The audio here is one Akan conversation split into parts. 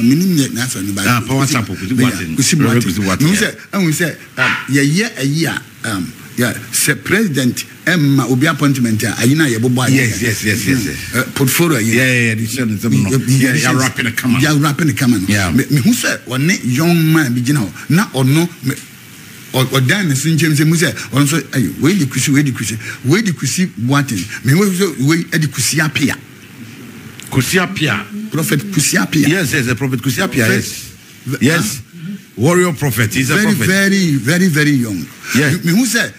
meaning na so no ba power sample kusi what no say I say yeah say president Emma obi appointment ayina ye bobo yes portfolio yeah you rapping the camera me who say one young man be gina na ono or dan sinjem se mu say on so ayo we di kusi boatin me we di kusi apia prophet kusi apia yes the prophet kusi apia yes warrior prophet is a prophet very young yes me who say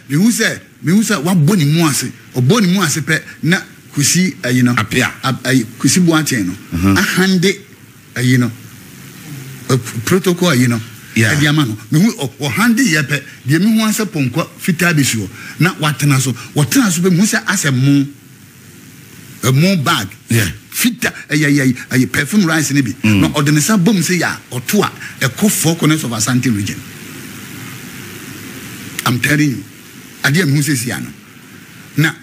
wa boni mu ase pe na kusi apia kusi boatin no ahande protocol Diamano, me who handy yepe, the me once upon fitabisho, not what so be musa as a more bag, fita a perfume rice in it, no ordinary boom say ya or two a co 4 corners of Asante region. I'm telling you, I dear Moses Yano. Na,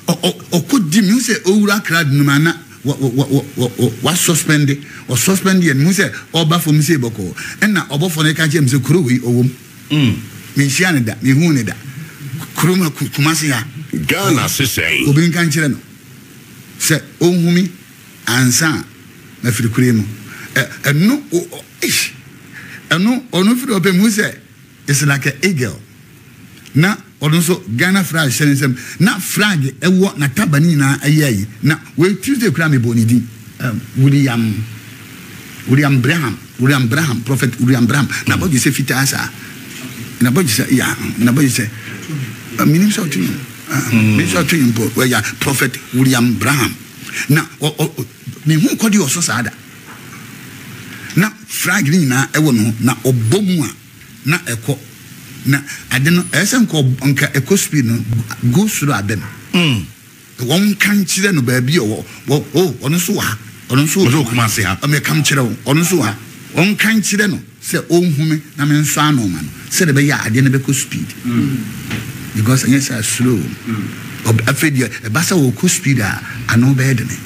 or could the music over crowd numana. What suspended and Musa Oba for Muse Boko and now Oba for the Kajem Zukruwi or me Shanada, me Hunida Kruma Kumasia Ghana say Ubin Kanchirano say Ohumi and San Mefrikrimo and no ish and no or no for open Muse is like an eagle now. Also Ghana frag sensem na frag e wo na tabani na ayayi na we Tuesday kra me bonidi William Braham prophet William Braham na boji se fitasa na boji se ya na boji se minister to him we ya prophet William Braham na me hu kodi oso sada na frag ni na e wo no na obomu a na eko na adeno esen ko nka eco-speed no go through abem won kan kire no ba bi o ono so kuma se ha me kam kire ono so ha won kan kire no se onhume na me nso ano ma no se de be ya ade no be ko speed because yes are slow afedi e basa wo ko speed a ano be de ne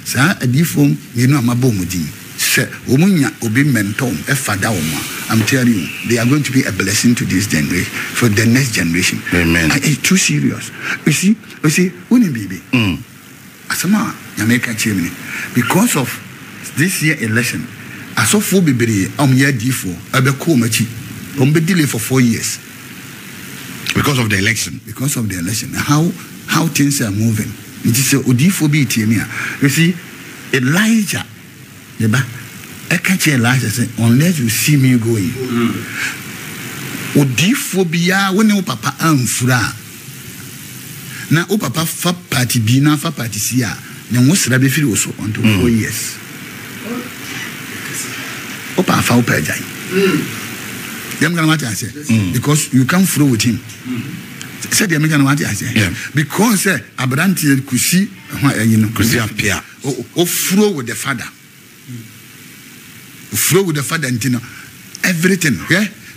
sa adifom me no amabo mudin se omunya obi mentom e fada wo ma. I'm telling you, they are going to be a blessing to this generation, for the next generation. Amen. It's too serious. You see, wouldn't be Asama, Jamaica Chimney, because of this year election, I saw 4 baby, year D4, Abeko Machi, be delay for 4 years. Because of the election. Because of the election. How things are moving. It is a D4 you see, Elijah, I catch Elijah say, unless you see me going. Odiphobia when you papa amfura. Na o papa fa party B na fa party C a. Na wo sra be firi so until 4 years. O papa fa o pejai. Dem gonna what I say because you can't flow with him. Said the American what I say. Because Abranti kusi kusi apia. O flow with the father. Flow with the father and everything.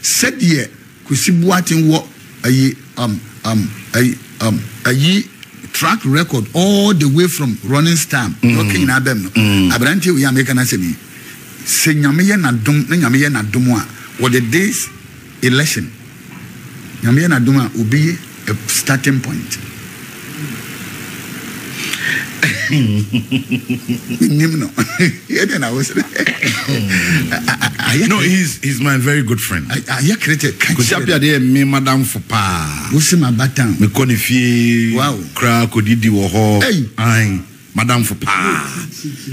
Said ye kusibuatin wo track record all the way from running stamp working in Abem. Abranti we are making us me. Say nyame na dum a what the days election. Nyame na dum a will be a starting point. No, he's my very good friend. I created me madam for pa. My batan. Me konifie. Wow. Kra kodidi wo ho. Ai, madam for pa.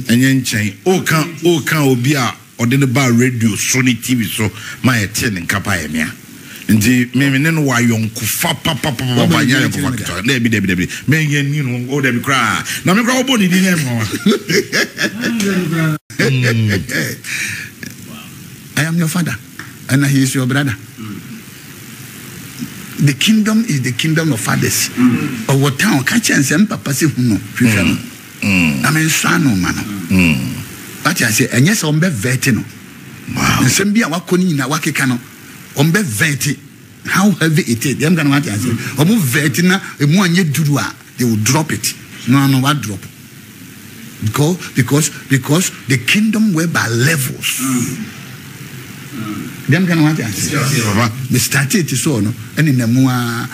Enye nchen. O kan obi a ode ne ba radio so ni TV so my ten nkapa ye mea. Nti me ne no wa yonku fa papa nya ko fa na bi me yen ni no o de bi kra na me kra obo ni di nyem mo. I am your father and he is your brother. The kingdom is the kingdom of fathers. Or what town catch and send papa say no. I mean son no man. But I say and yes on be vetino. Wow. And send be a wakoni na wakeka no. On be veti how heavy it is. Them gonna what I say. Omo vetina e mu anye duru a they will drop it. No what drop. because the kingdom were by levels. Them can want to the started to so no and in the more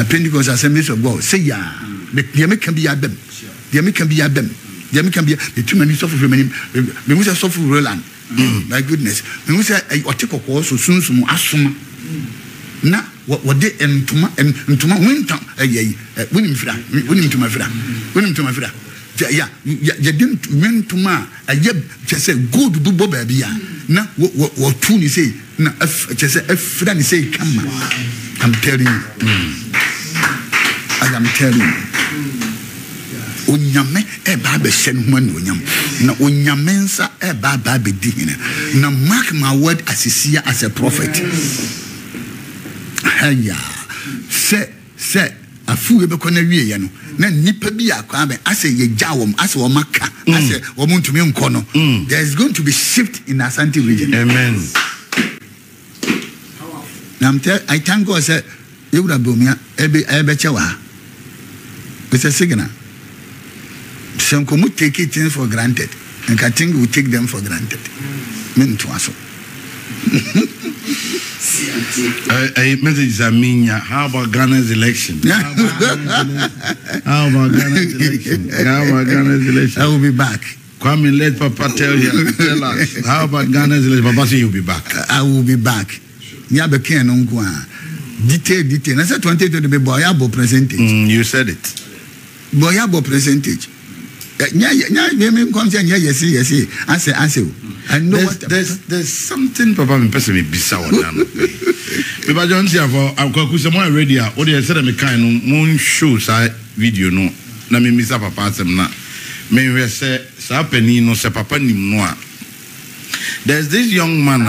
Pentecost Assemblies of God say yeah the can be a them the can be a them the can be the too many suffer remaining we must suffer Roland my goodness we must say or take a course so soon some asuma na what they and to winter winning to my friend yeah didn't mean to ma a just say good do baby na what tune say na just a friend say come I'm telling you I am telling you onyame e ba be hye no anu onyam na onyamensa e ba be digina na mark my word as a prophet haya say afu be kona wie ye no na nipa bi akwa be ase ye jawom ase wo maka ase wo muntumi nko no there is going to be shift in Asante region. Amen. Now I thank God say you would bomia ebe chewa it's a signal some come take it for granted and I think we take them for granted men to aso a message Zaminya. How about Ghana's election? How about Ghana's election? I will be back. Come and let Papa tell us. How about Ghana's election? Papa say you'll be back. I will be back. Nyabeke no nkwa. Detail. I said 2020 be boyabo percentage. You said it. Boyabo percentage. Me come say yes. I know there's something Papa me person me bisa wana no. Me ba John say for akwaku say mo ready a o dey say me kan no mo show sa video no na me misa Papa asem na me we say sa pani no say Papa nim no a there's this young man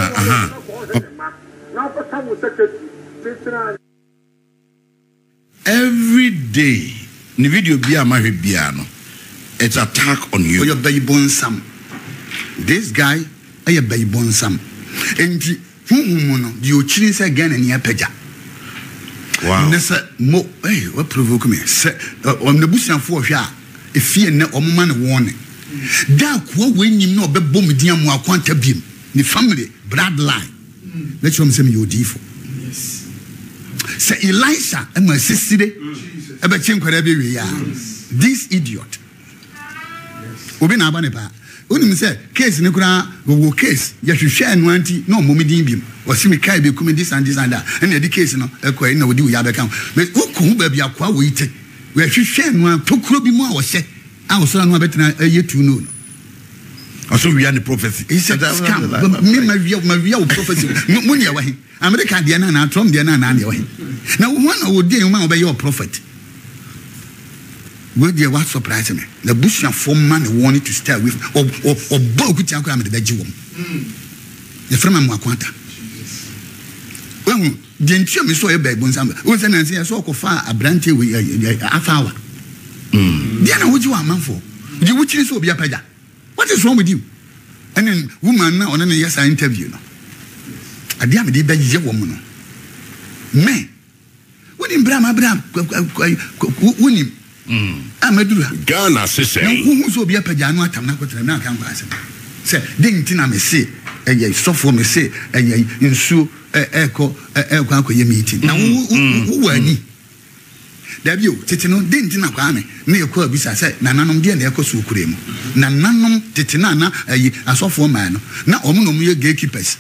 every day ni video bia ma hwe bia no it's attack on you. For your baby Sam. This guy a baby Sam. And the Ochini say again and Yapeja. Wow. Nessa mo what provoke me? On the bush and for ya, if fear no man warning. That when you know be bomb diam wa quanta beam, the family, bloodline. Let's show me some you defo. Yes. Say Elisha and my sister, this idiot. Obi na abane pa onim say case ne kura go case ya hwehwe anu anti no momidin bim o simi kai be kuma this and that and the case no ekwa na wodi ya beka but ukun ba bia kwa wo ite we hwehwe anu an tokuro bi mu a wo hye a wo so anu abetena yetu no also we are the prophecy he said scam me ma via prophecy mo ne ya wahi America de na Trump de na ya wahi na wo na wo de ma wo be your prophet. Where they what surprise me? The bush and form man wanted to stay with or bow with Yanko the Bejiwom. The friend of Maquanta. Well, the entry me saw a bag when some was an answer so far a branch with a half hour. Diana, what you are man for? You would choose to be a peda. What is wrong with you? And then woman now on any yes I interview. I damn the Beji woman. Man, when in Brahma winning. Amadura Ghana sese who so be apagya no atam na kotra na kan kwase say den ntina me say sofo me say nsu eko akoye meeting na wo wani da bio tete no den ntina kwa me na ekọ abisa say nananom de na ekọ so okure mu nananom tete na asofo man no na omunom ye gatekeepers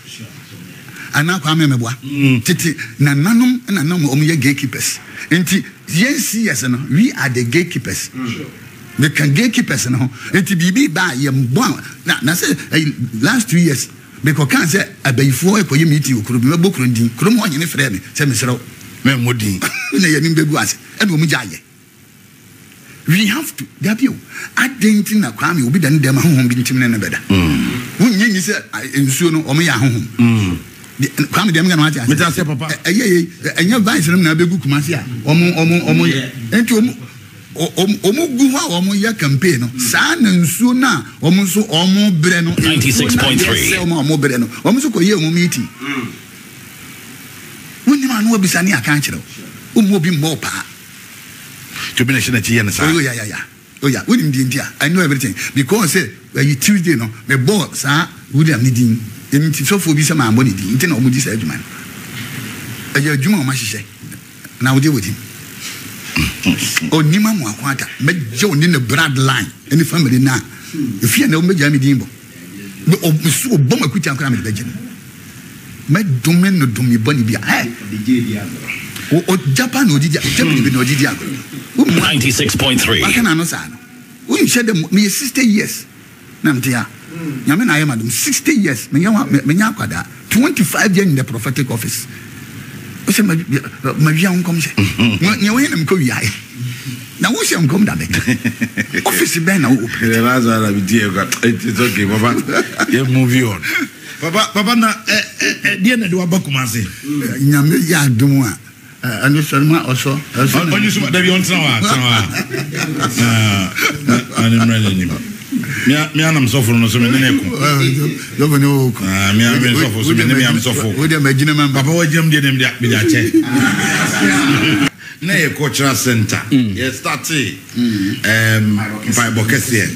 ana kwa me meboa tete nananom omu ye gatekeepers enti yes no we are the gatekeepers. We can gatekeepers no enti bibi ba ye mbon na say last 2 years because can say abayifo ekoye meeting okuru bi mabokuru ndin krom ho nyene frɛ me say me serew me modin na ye nim begu ase e no mu jaye we have to dabio identity na kwa me obi dan dem honhom bi ntim na beda wonye ni say ensuo no omo ya honhom kwame dem ga no ati me say papa enya vice na begu kumasi a omo enti omo gu ho omo ya campaign no sa na nsuo na omo so omo bre no 96.3 omo bre no omo so koye omo meeting woni ma no obisani aka nkyerɛ omo bi mbo pa to be na chi ya na sa ya Oh yeah, with India. I know everything. Because say you Tuesday no, my boss sir William needing in so for be some money in no mudi said man. A Juma Mashisha. Now deal with him. Oh Nima Mwata, make Joe in the blood line, any family now. If you know me Jamie Dimbo. Oh so bomb a quick and cram legend. My domain no domi bunny be oh Japan no did Japan no did 96.3. I can understand. We said me 60 years. Namtia. Yamen I am madam 60 years. Me 25 years in the prophetic office. O say my young come say. You when am ko wi ai. Na wo say am come that office ben na wo open. It's okay, Papa. You move on. Papa na dia na do abakumase. Nyame ya dum a and this one also. On you so that you want me anam so for no so me neko. You know. Me am so for so me am so for. We dey imagine man Papa we jam dey dem dey be dey che. Na e cultural center. Yes, start Bible kese.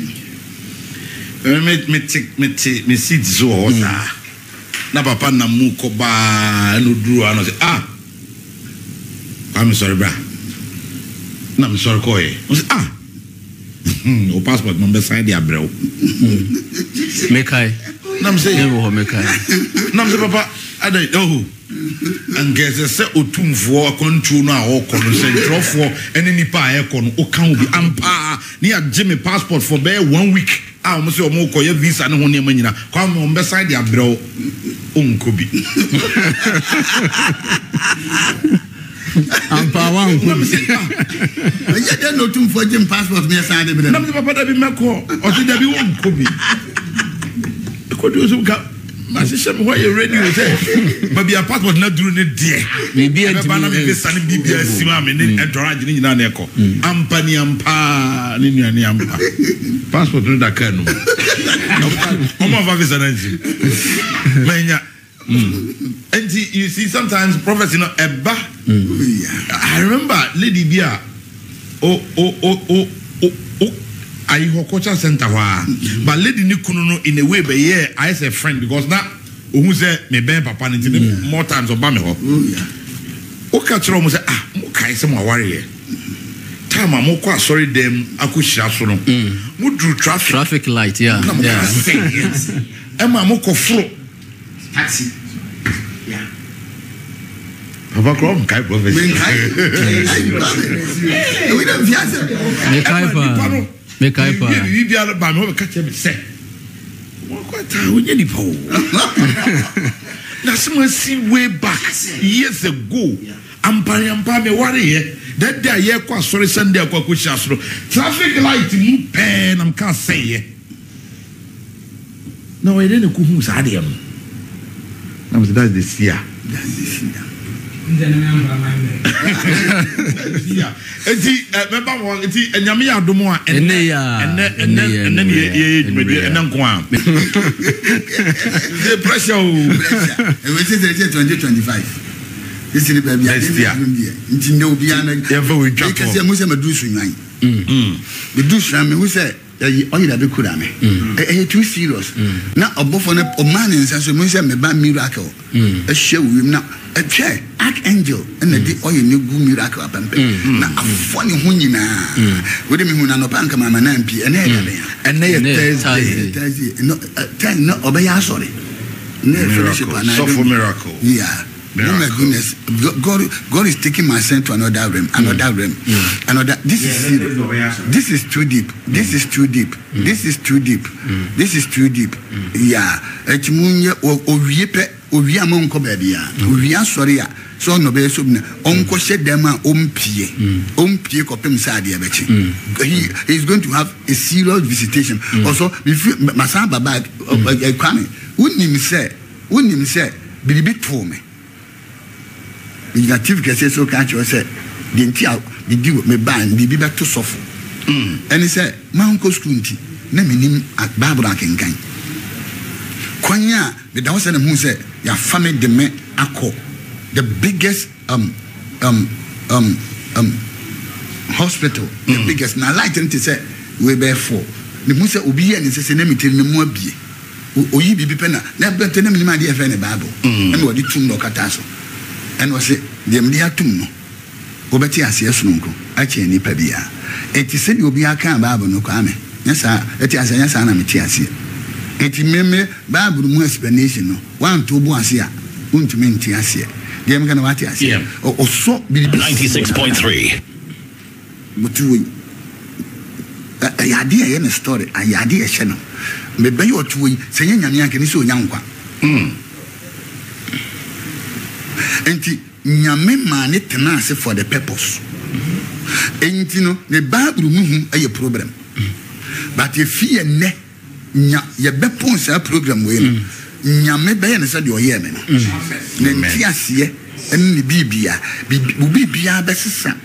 Me sit zo hosa. Na papa na mu ko ba no duru ano say I'm sorry, bra. No, I'm sorry, Koy. O passport number sign the abro. Mekai. No, I'm saying, Mekai. No, I'm saying, Papa, I don't know. And guess a set or two for control now or control for any pa aircon or can be ampa near Jimmy passport for bare 1 week. I must say, more Koya visa and one year. Come on, beside the abro. Uncobi. Ampa one come say yeah no too for Jim passport me sign dem na me papa da bi meko o ti da bi won ko bi ko do so ka ma se me why you ready with it ma bi passport na duru ne de me bi ba na me visa ne bi asima me ne entourage ne nyina na eko ampa ni ampa ni nua ni ampa passport no da ka no o ma va visa na ji menya and you see sometimes prophets you know eba I remember lady bia I cultural center wa but lady ni kunu no in a way be here I as a friend because now who say me ben papa ni more times oba me ho o ka tro mo say mo kai se mo ware time mo kwa sorry dem akohia so no mo drew traffic light yeah Emma mo ko fro taxi. Yeah. Papa Crom, Kai Prophet. We don't Make we be all about no catch him say. What we need po. Now someone see way back years ago. Ampa me worry that day here kwa sorry Sunday kwa kushasro. Traffic light mu pen am can say. No, I didn't kuhu sadiam. That's the Sia. That's the Sia. Yeah. Remember one, and Yamia Domoa, and then the pressure. It was 2025. This is baby. It's no piano. Because the Muslim do swing. The do swing, we say. Oya be kura me too serious na obofo na o man nsanso mo say me ba miracle hwe wim na hwe archangel na di oya ne gu miracle apampe na afo ne ho nyina we de me hu na no panka mama na mpi ene ya be ene Thursday no ten no obeya sorry ne fellowship na so miracle yeah. Oh my goodness, God is taking my son to another realm, another. This is too deep. This is too deep. This is too deep. This is too deep. Yeah. Etimunye owie amonko baby ya. Owie sorry ya. So no be so onko she dem a ompie kopem sa ade abechi. He is going to have a serious visitation. Also, if Masamba bag kwame, unim say bibi for me. Native can say so catch yourself. The entire the deal me ban the be back to suffer. And he said, my uncle Skunti, name him at Barbara Kenkan. Kwanya, the Dawson who said, your family the men ako, the biggest hospital, the biggest. Now, like to say, we be for ne mu se obi ye ne se na mitiri ne mu abie oyi bibi pe na bente na minima de efe ne bible na me wodi tum no kata so en wo se de me atum no obeti ase sununko ache ni pa bia enti se de obi aka bible no kwa me nyasa eti ase nyasa na meti ase enti meme bible mu explanation no wan to bu ase a untumi nti ase de me kana wati ase o so bibi 96.3 mutu ayade ye ne story ayade ye hye no me be yo to yi se nyanyame ake ni so nyankwa enti nyame ma ne tenase for the purpose enti no the bible mu hu aye problem but if ye ne nya ye be pon sa program we no nyame be ye ne se de oye me no ne nti ase en ne bibia be sesa